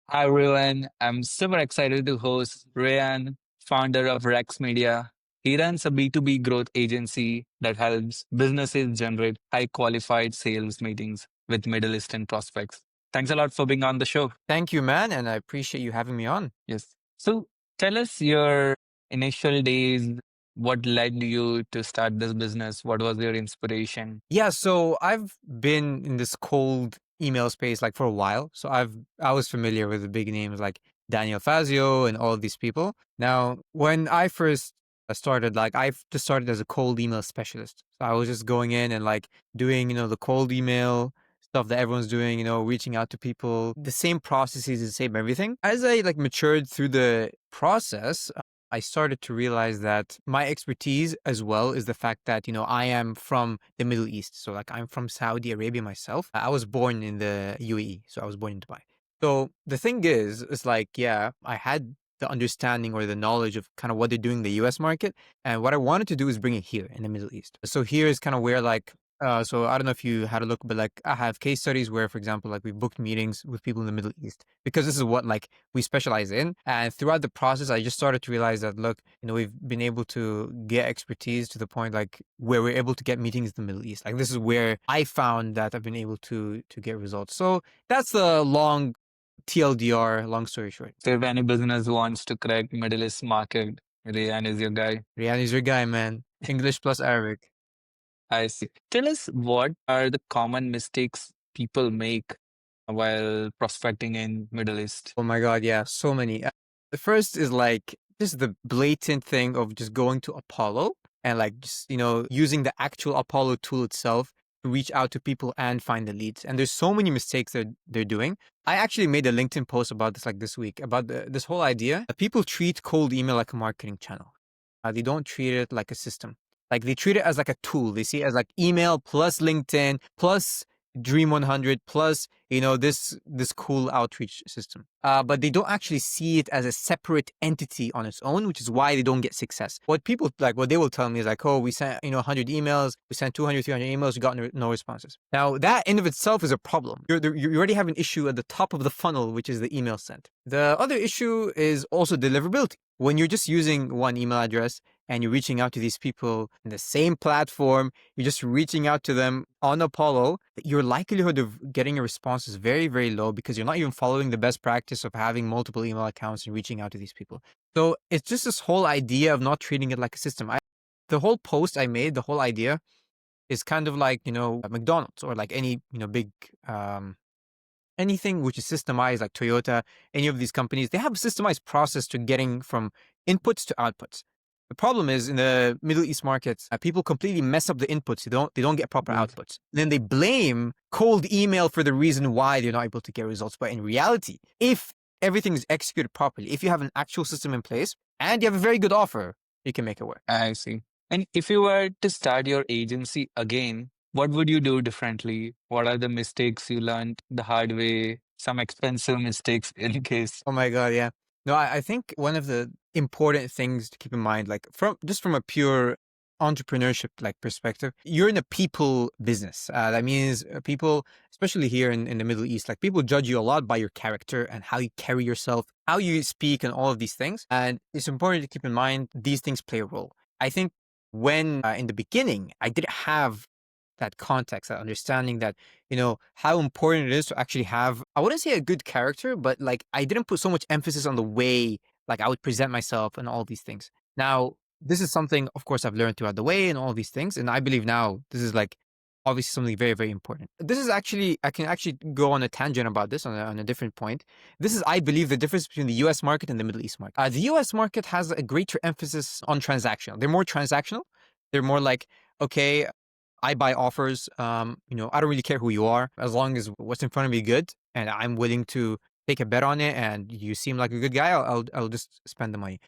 Hi everyone, I'm super excited to host Rayyan, founder of Rex Media. He runs a B2B growth agency that helps businesses generate high qualified sales meetings with Middle Eastern prospects. Thanks a lot for being on the show. Thank you, man, and I appreciate you having me on. Yes. So tell us your initial days. What led you to start this business? What was your inspiration? Yeah, so I've been in this cold email space like for a while. So I was familiar with the big names like Daniel Fazio and all of these people. Now, when I first started, like I just started as a cold email specialist. So I was just going in and like doing, the cold email stuff that everyone's doing, reaching out to people, the same processes, the same everything. As I like matured through the process, I started to realize that my expertise as well is the fact that, I am from the Middle East. So like I'm from Saudi Arabia myself. I was born in the UAE. So I was born in Dubai. So the thing is, it's like, yeah, I had the understanding or the knowledge of kind of what they're doing in the US market. And what I wanted to do is bring it here in the Middle East. So here is kind of where like so I don't know if you had a look, but like I have case studies where, for example, like we booked meetings with people in the Middle East because this is what like we specialize in. And throughout the process, I just started to realize that, look, we've been able to get expertise to the point like where we're able to get meetings in the Middle East. Like this is where I found that I've been able to get results. So that's the long TLDR, long story short. So if any business wants to crack Middle East market, Rayyan is your guy. Riyadh is your guy, man. English plus Arabic. I see. Tell us what are the common mistakes people make while prospecting in Middle East? Oh my God, yeah, so many. The first is like just the blatant thing of just going to Apollo and like just, using the actual Apollo tool itself to reach out to people and find the leads. And there's so many mistakes that they're doing. I actually made a LinkedIn post about this like this week about this whole idea that people treat cold email like a marketing channel. They don't treat it like a system. Like they treat it as like a tool. They see it as like email plus LinkedIn plus Dream 100 plus, this cool outreach system. But they don't actually see it as a separate entity on its own, which is why they don't get success. What people like, what they will tell me is like, oh, we sent, 100 emails, we sent 200, 300 emails, we got no responses. Now that in of itself is a problem. You already have an issue at the top of the funnel, which is the email sent. The other issue is also deliverability. When you're just using one email address and you're reaching out to these people in the same platform, you're just reaching out to them on Apollo, your likelihood of getting a response is very, very low because you're not even following the best practice of having multiple email accounts and reaching out to these people. So it's just this whole idea of not treating it like a system. The whole post I made, the whole idea is kind of like, McDonald's or like any, big, anything which is systemized like Toyota, any of these companies, they have a systemized process to getting from inputs to outputs. The problem is in the Middle East markets, people completely mess up the inputs. They don't get proper Yes. outputs. Then they blame cold email for the reason why they're not able to get results. But in reality, if everything is executed properly, if you have an actual system in place and you have a very good offer, you can make it work. I see. And if you were to start your agency again, what would you do differently? What are the mistakes you learned the hard way? Some expensive mistakes in case. Oh my God, yeah. No, I think one of the important things to keep in mind, like from a pure entrepreneurship like perspective, you're in a people business. That means people, especially here in the Middle East, like people judge you a lot by your character and how you carry yourself, how you speak, and all of these things. And it's important to keep in mind these things play a role. I think when in the beginning I didn't have that context, that understanding that, how important it is to actually have, I wouldn't say a good character, but like I didn't put so much emphasis on the way like I would present myself and all these things. Now, this is something, of course, I've learned throughout the way and all these things. And I believe now this is like obviously something very, very important. This is actually, I can actually go on a tangent about this on a different point. This is, I believe, the difference between the US market and the Middle East market. The US market has a greater emphasis on transactional. They're more transactional. They're more like, okay, I buy offers. I don't really care who you are as long as what's in front of me good, and I'm willing to take a bet on it. And you seem like a good guy. I'll just spend the money.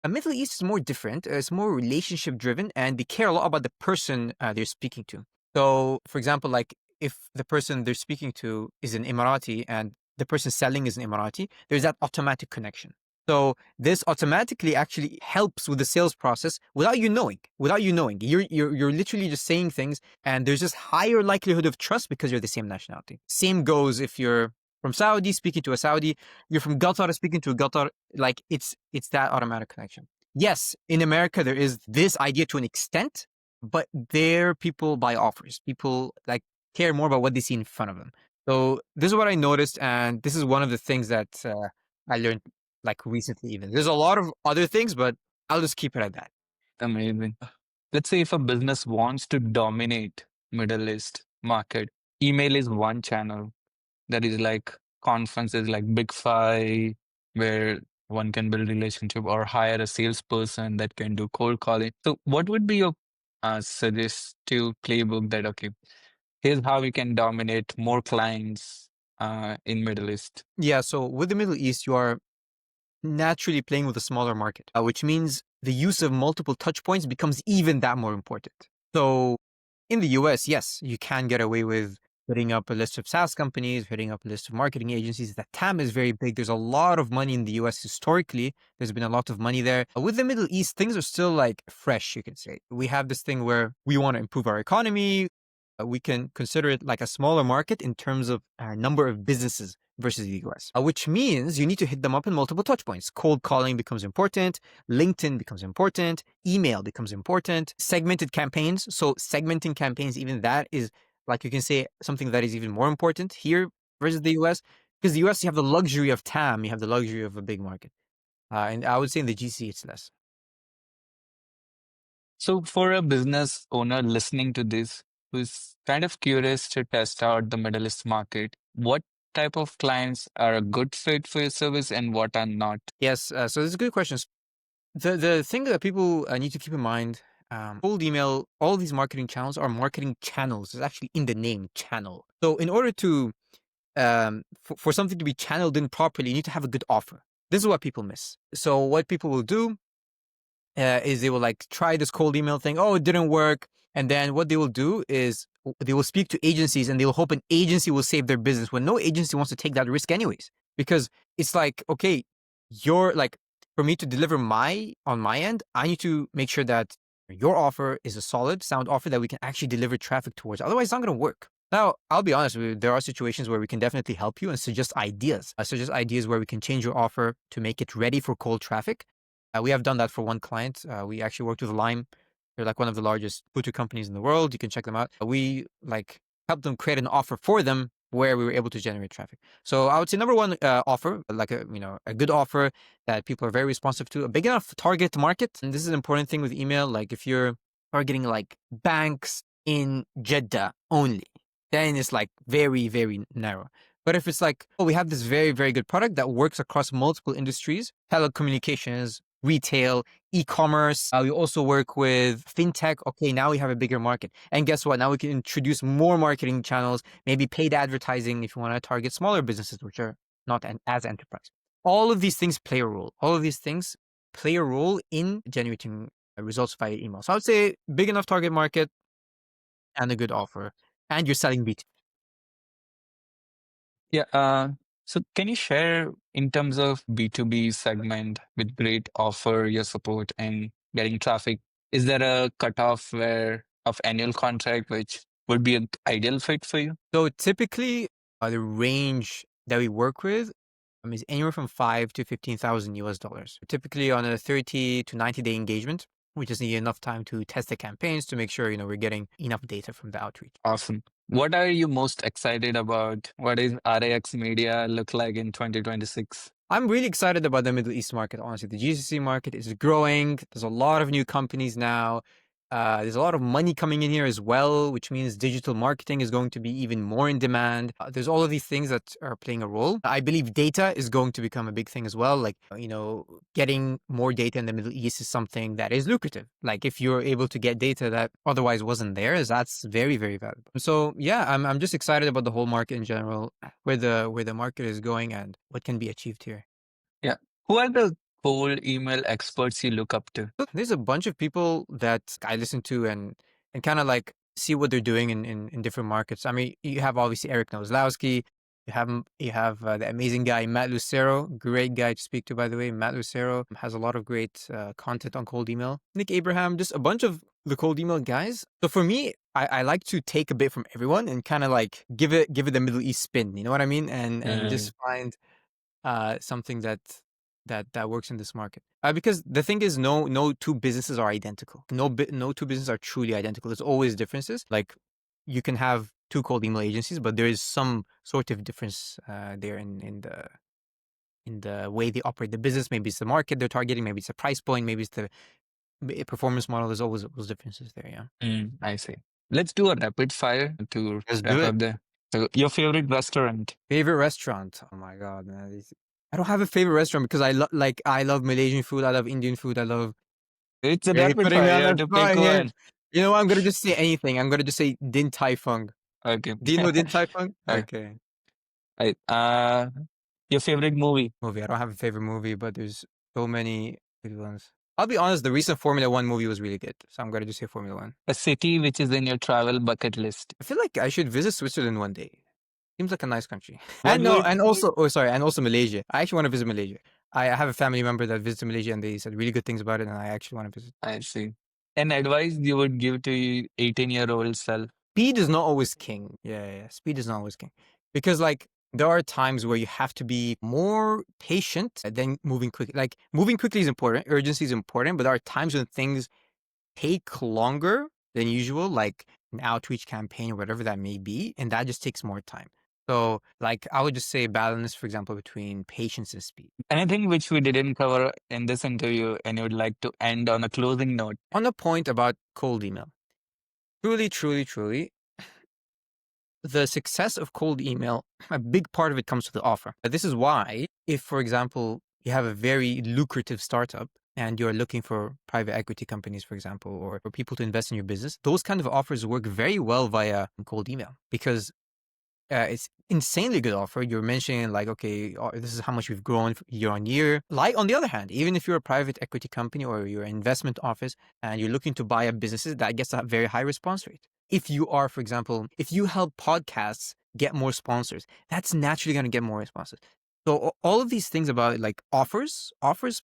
A Middle East is more different. It's more relationship driven, and they care a lot about the person they're speaking to. So, for example, like if the person they're speaking to is an Emirati and the person selling is an Emirati, there's that automatic connection. So this automatically actually helps with the sales process without you knowing. Without you knowing, you're literally just saying things, and there's just higher likelihood of trust because you're the same nationality. Same goes if you're from Saudi speaking to a Saudi, you're from Qatar speaking to a Qatar. Like it's that automatic connection. Yes, in America there is this idea to an extent, but there people buy offers. People like care more about what they see in front of them. So this is what I noticed, and this is one of the things that I learned like recently. Even there's a lot of other things, but I'll just keep it at that. Amazing. Let's say if a business wants to dominate Middle East market, email is one channel. There is like conferences like Big Five, where one can build relationship or hire a salesperson that can do cold calling. So what would be your suggestive playbook that, okay, here's how we can dominate more clients in Middle East? Yeah. So with the Middle East, you are naturally playing with a smaller market, which means the use of multiple touch points becomes even that more important. So in the US, yes, you can get away with hitting up a list of SaaS companies, hitting up a list of marketing agencies. The TAM is very big. There's a lot of money in the US historically. There's been a lot of money there. With the Middle East, things are still like fresh, you can say. We have this thing where we want to improve our economy. We can consider it like a smaller market in terms of number of businesses versus the US, which means you need to hit them up in multiple touch points. Cold calling becomes important, LinkedIn becomes important, email becomes important, segmented campaigns. So segmenting campaigns, even that is like you can say something that is even more important here versus the US. Because the US, you have the luxury of TAM, you have the luxury of a big market. And I would say in the GC, it's less. So for a business owner listening to this who's kind of curious to test out the Middle East market, what type of clients are a good fit for your service and what are not? Yes, so this is a good question. The thing that people need to keep in mind, cold email, all these marketing channels are marketing channels. It's actually in the name, channel. So in order to for something to be channeled in properly, you need to have a good offer. This is what people miss. So what people will do is they will like try this cold email thing. Oh, it didn't work. And then what they will do is they will speak to agencies and they will hope an agency will save their business when no agency wants to take that risk anyways. Because it's like, okay, you're like, for me to deliver on my end, I need to make sure that your offer is a solid, sound offer that we can actually deliver traffic towards. Otherwise, it's not going to work. Now, I'll be honest with you, there are situations where we can definitely help you and suggest ideas. I suggest ideas where we can change your offer to make it ready for cold traffic. We have done that for one client. We actually worked with Lime. They're like one of the largest food companies in the world. You can check them out. We like helped them create an offer for them where we were able to generate traffic. So I would say number one offer, like a good offer that people are very responsive to, a big enough target market. And this is an important thing with email. Like if you're targeting like banks in Jeddah only, then it's like very, very narrow. But if it's like, oh, we have this very, very good product that works across multiple industries, telecommunications, retail, e-commerce. We also work with fintech. Okay, now we have a bigger market. And guess what? Now we can introduce more marketing channels, maybe paid advertising if you want to target smaller businesses, which are not as enterprise. All of these things play a role. All of these things play a role in generating results via email. So I would say big enough target market and a good offer. And you're selling B2B. Yeah. So can you share in terms of B2B segment with great offer, your support and getting traffic? Is there a cutoff where of annual contract which would be an ideal fit for you? So typically, the range that we work with is anywhere from 5 to 15,000 US dollars. Typically on a 30 to 90-day engagement, we just need enough time to test the campaigns to make sure we're getting enough data from the outreach. Awesome. What are you most excited about? What is RAX Media look like in 2026? I'm really excited about the Middle East market. Honestly, the GCC market is growing. There's a lot of new companies now. There's a lot of money coming in here as well, which means digital marketing is going to be even more in demand. There's all of these things that are playing a role. I believe data is going to become a big thing as well. Like, getting more data in the Middle East is something that is lucrative. Like if you're able to get data that otherwise wasn't there, that's very, very valuable. So yeah, I'm just excited about the whole market in general, where the market is going and what can be achieved here. Yeah. Who are the cold email experts you look up to? There's a bunch of people that I listen to and kind of like see what they're doing in different markets. I mean, you have obviously Eric Nowzlowski. You have the amazing guy Matt Lucero, great guy to speak to, by the way. Matt Lucero has a lot of great content on cold email. Nick Abraham, just a bunch of the cold email guys. So for me, I like to take a bit from everyone and kind of like give it the Middle East spin. You know what I mean? And Uh, just find something that works in this market. Because the thing is, no two businesses are identical. No two businesses are truly identical. There's always differences. Like you can have two cold email agencies, but there is some sort of difference there in the way they operate the business. Maybe it's the market they're targeting. Maybe it's the price point. Maybe it's the performance model. There's always those differences there. Yeah. I see. Let's do a rapid fire to Let's do wrap it. up there. So, your favorite restaurant? Favorite restaurant? Oh my god, man. I don't have a favorite restaurant because I love Malaysian food. I love Indian food. I love. It's a You're rapid putting me fire. on You have the to pick spot here. one. You know what? I'm gonna just say anything. I'm gonna just say Din Tai Fung. Okay. Do you know Din Tai Fung? Uh, Okay. right. Your favorite movie? Movie. I don't have a favorite movie, but there's so many good ones. I'll be honest. The recent Formula One movie was really good, so I'm gonna just say Formula One. A city which is in your travel bucket list? I feel like I should visit Switzerland one day. Seems like a nice country. What would And also, oh sorry, and also Malaysia. I actually want to visit Malaysia. I have a family member that visited Malaysia and they said really good things about it, and I actually want to visit. I see? An advice you would give to your 18-year-old self? Speed is not always king. Yeah. Speed is not always king. Because like there are times where you have to be more patient than moving quickly. Like moving quickly is important, urgency is important, but there are times when things take longer than usual, like an outreach campaign or whatever that may be, and that just takes more time. So like I would just say balance, for example, between patience and speed. Anything which we didn't cover in this interview and you would like to end on a closing note? On the point about cold email, truly, the success of cold email, a big part of it comes to the offer. This is why, if, for example, you have a very lucrative startup and you're looking for private equity companies, for example, or for people to invest in your business, those kind of offers work very well via cold email because it's insanely good offer. You're mentioning like, okay, this is how much we've grown year on year. Like on the other hand, even if you're a private equity company or you're an investment office and you're looking to buy up businesses, that gets a very high response rate. If you are, for example, if you help podcasts get more sponsors, that's naturally going to get more responses. So all of these things about like offers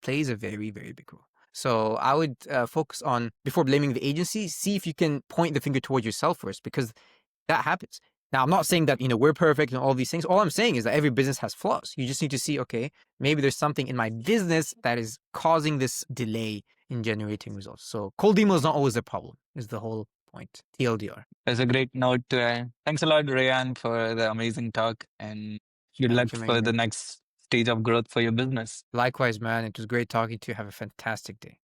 plays a very, very big role. So I would focus on, before blaming the agency, see if you can point the finger towards yourself first, because that happens. Now, I'm not saying that, we're perfect and all these things. All I'm saying is that every business has flaws. You just need to see, okay, maybe there's something in my business that is causing this delay in generating results. So cold email is not always the problem, is the whole point. TLDR. That's a great note to end. Thanks a lot, Rayyan, for the amazing talk and good luck Thank you, for the man. next stage of growth for your business. Likewise, man. It was great talking to you. Have a fantastic day.